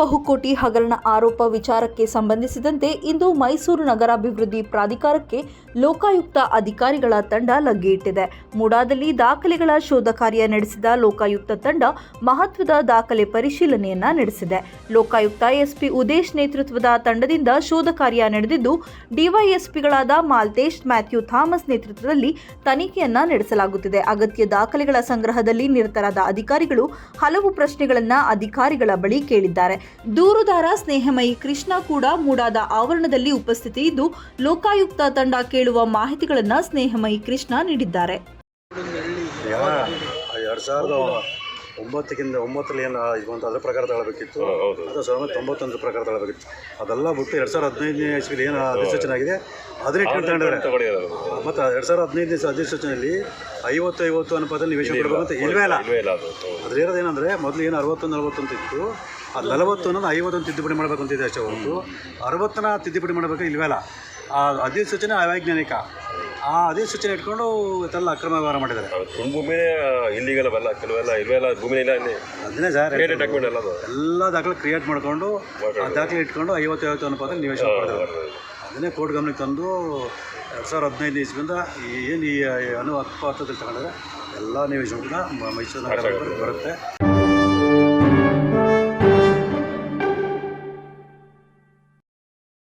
ಬಹುಕೋಟಿ ಹಗರಣ ಆರೋಪ ವಿಚಾರಕ್ಕೆ ಸಂಬಂಧಿಸಿದಂತೆ ಇಂದು ಮೈಸೂರು ನಗರಾಭಿವೃದ್ಧಿ ಪ್ರಾಧಿಕಾರಕ್ಕೆ ಲೋಕಾಯುಕ್ತ ಅಧಿಕಾರಿಗಳ ತಂಡ ಲಗ್ಗೆ ಇಟ್ಟಿದೆ. ಮೂಡಾದಲ್ಲಿ ದಾಖಲೆಗಳ ಶೋಧ ಕಾರ್ಯ ನಡೆಸಿದ ಲೋಕಾಯುಕ್ತ ತಂಡ ಮಹತ್ವದ ದಾಖಲೆ ಪರಿಶೀಲನೆಯನ್ನ ನಡೆಸಿದೆ. ಲೋಕಾಯುಕ್ತ ಎಸ್ಪಿ ಉದೇಶ್ ನೇತೃತ್ವದ ತಂಡದಿಂದ ಶೋಧ ಕಾರ್ಯ ನಡೆದಿದ್ದು, ಡಿವೈಎಸ್ಪಿಗಳಾದ ಮಾಲ್ತೇಶ್, ಮ್ಯಾಥ್ಯೂ ಥಾಮಸ್ ನೇತೃತ್ವದಲ್ಲಿ ತನಿಖೆಯನ್ನ ನಡೆಸಲಾಗುತ್ತಿದೆ. ಅಗತ್ಯ ದಾಖಲೆಗಳ ಸಂಗ್ರಹದಲ್ಲಿ ನಿರತರಾದ ಅಧಿಕಾರಿಗಳು ಹಲವು ಪ್ರಶ್ನೆಗಳನ್ನ ಅಧಿಕಾರಿಗಳ ಬಳಿ ಕೇಳಿದ್ದಾರೆ. ದೂರುದಾರ ಸ್ನೇಹಮಯಿ ಕೃಷ್ಣ ಕೂಡ ಮೂಡಾದ ಆವರಣದಲ್ಲಿ ಉಪಸ್ಥಿತಿ ಇದ್ದು, ಲೋಕಾಯುಕ್ತ ತಂಡ ಕೇಳುವ ಮಾಹಿತಿಗಳನ್ನು ಸ್ನೇಹಮಯಿ ಕೃಷ್ಣ ನೀಡಿದ್ದಾರೆ. 2009 ಏನು ಇರುವಂಥ ಅದರ ಪ್ರಕಾರ ತಗೊಳ್ಬೇಕಿತ್ತು, ಅದು 1991 ಪ್ರಕಾರ ತಗೊಳ್ಬೇಕಿತ್ತು. ಅದೆಲ್ಲ ಬಿಟ್ಟು 2015 ಇಸ್ವಿಲಿ ಏನು ಅಧಿಸೂಚನೆ ಆಗಿದೆ ಅದನ್ನ ಇಟ್ಕೊಂಡು ತಗೊಂಡಿದ್ದಾರೆ. ಮತ್ತು 2015 ಅಧಿಸೂಚನೆಯಲ್ಲಿ 50-50 ಅನುಪಾತದಲ್ಲಿ ನಿವೇಶನ ಕೊಡಬೇಕಂತ ಇಲ್ವೇ ಇಲ್ಲ. ಅದ್ರ ಇರೋದೇನೆಂದರೆ ಮೊದಲು ಏನು 60-40 ಇತ್ತು, ಅದು 40 50 ತಿದ್ದುಪಡಿ ಮಾಡಬೇಕು ಅಂತಿದೆ ಅಷ್ಟೇ ಹೊರತು 60 ತಿದ್ದುಪಡಿ ಮಾಡಬೇಕು ಇಲ್ವೇ ಇಲ್ಲ. ಆ ಅಧಿಸೂಚನೆ ಅವೈಜ್ಞಾನಿಕ. ಆ ಅಧಿಸೂಚನೆ ಇಟ್ಕೊಂಡು ಇದೆಲ್ಲ ಅಕ್ರಮ ವ್ಯವಹಾರ ಮಾಡಿದ್ದಾರೆ. ಭೂಮಿ ಇಲ್ಲಿಗೆಲ್ಲ ಬಲ್ಲ ಕೆಲವೆಲ್ಲ ಇಲ್ವೆಲ್ಲ ಭೂಮಿ ಇಲ್ಲ ಇಲ್ಲಿ ಅದನ್ನೇ ಸರ್ ಎಲ್ಲ ದಾಖಲೆ ಕ್ರಿಯೇಟ್ ಮಾಡಿಕೊಂಡು ಆ ದಾಖಲೆ ಇಟ್ಕೊಂಡು 50-50 ಅನುಪಾತದಲ್ಲಿ ನಿವೇಶನ ಮಾಡಿದ್ದಾರೆ. ಅದನ್ನೇ ಕೋರ್ಟ್ ಗಮನಕ್ಕೆ ತಂದು 2015 ಇಸ್ವಿಯಿಂದ ಏನು ಈ ಅನುಪಾತದಲ್ಲಿ ತಗೊಂಡ್ರೆ ಎಲ್ಲ ನಿವೇಶನ ಕೂಡ ಮೈಸೂರು ನಗರ ಬರುತ್ತೆ.